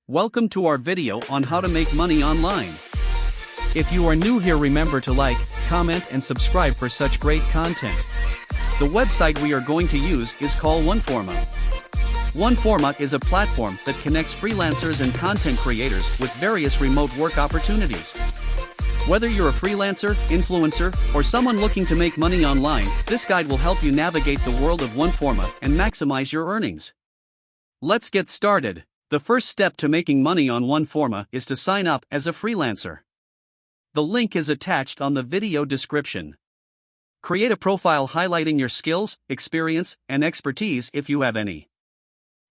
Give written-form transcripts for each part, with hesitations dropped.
Welcome to our video on how to make money online. If you are new here, remember to like, comment and subscribe for such great content. The website we are going to use is called OneForma. OneForma is a platform that connects freelancers and content creators with various remote work opportunities. Whether you're a freelancer, influencer, or someone looking to make money online, this guide will help you navigate the world of OneForma and maximize your earnings. Let's get started. The first step to making money on OneForma is to sign up as a freelancer. The link is attached on the video description. Create a profile highlighting your skills, experience, and expertise if you have any.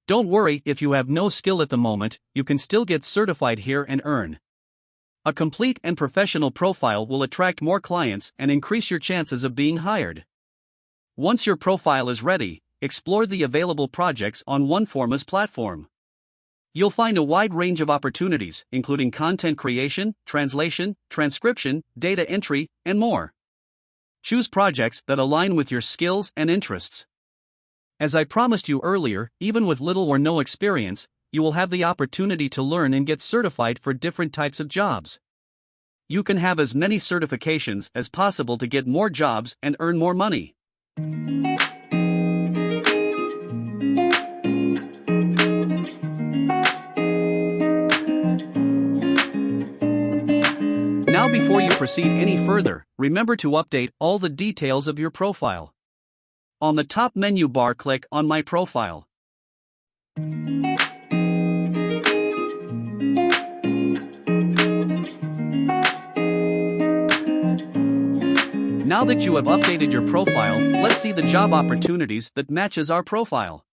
Don't worry if you have no skill at the moment, you can still get certified here and earn. A complete and professional profile will attract more clients and increase your chances of being hired. Once your profile is ready, explore the available projects on OneForma's platform. You'll find a wide range of opportunities, including content creation, translation, transcription, data entry, and more. Choose projects that align with your skills and interests. As I promised you earlier, even with little or no experience, you will have the opportunity to learn and get certified for different types of jobs. You can have as many certifications as possible to get more jobs and earn more money. Now, before you proceed any further, remember to update all the details of your profile. On the top menu bar, click on My Profile. Now that you have updated your profile, let's see the job opportunities that matches our profile.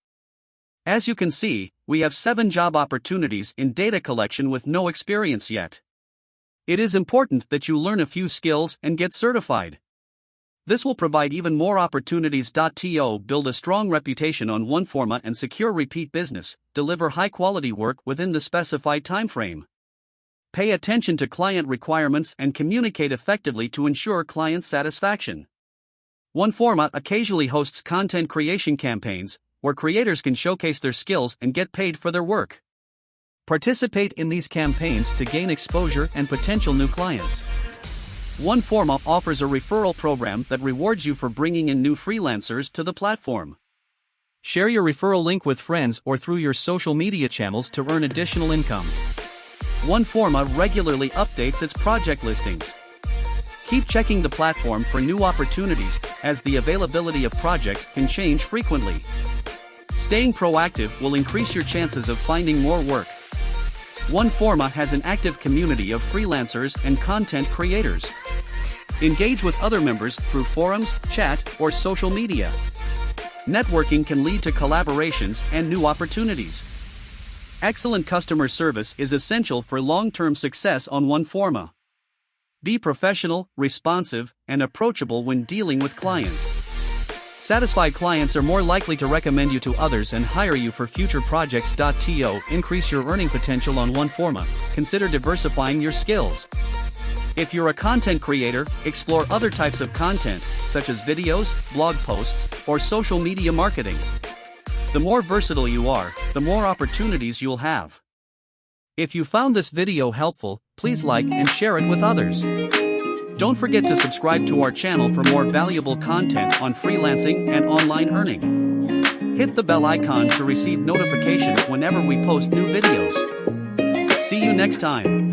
As you can see, we have 7 job opportunities in data collection with no experience yet. It is important that you learn a few skills and get certified. This will provide even more opportunities. Build a strong reputation on OneForma and secure repeat business, deliver high-quality work within the specified timeframe. Pay attention to client requirements and communicate effectively to ensure client satisfaction. OneForma occasionally hosts content creation campaigns, where creators can showcase their skills and get paid for their work. Participate in these campaigns to gain exposure and potential new clients. OneForma offers a referral program that rewards you for bringing in new freelancers to the platform. Share your referral link with friends or through your social media channels to earn additional income. OneForma regularly updates its project listings. Keep checking the platform for new opportunities, as the availability of projects can change frequently. Staying proactive will increase your chances of finding more work. OneForma has an active community of freelancers and content creators. Engage with other members through forums, chat, or social media. Networking can lead to collaborations and new opportunities. Excellent customer service is essential for long-term success on OneForma. Be professional, responsive, and approachable when dealing with clients. Satisfied clients are more likely to recommend you to others and hire you for future projects. Increase your earning potential on OneForma. Consider diversifying your skills. If you're a content creator, explore other types of content, such as videos, blog posts, or social media marketing. The more versatile you are, the more opportunities you'll have. If you found this video helpful, please like and share it with others. Don't forget to subscribe to our channel for more valuable content on freelancing and online earning. Hit the bell icon to receive notifications whenever we post new videos. See you next time.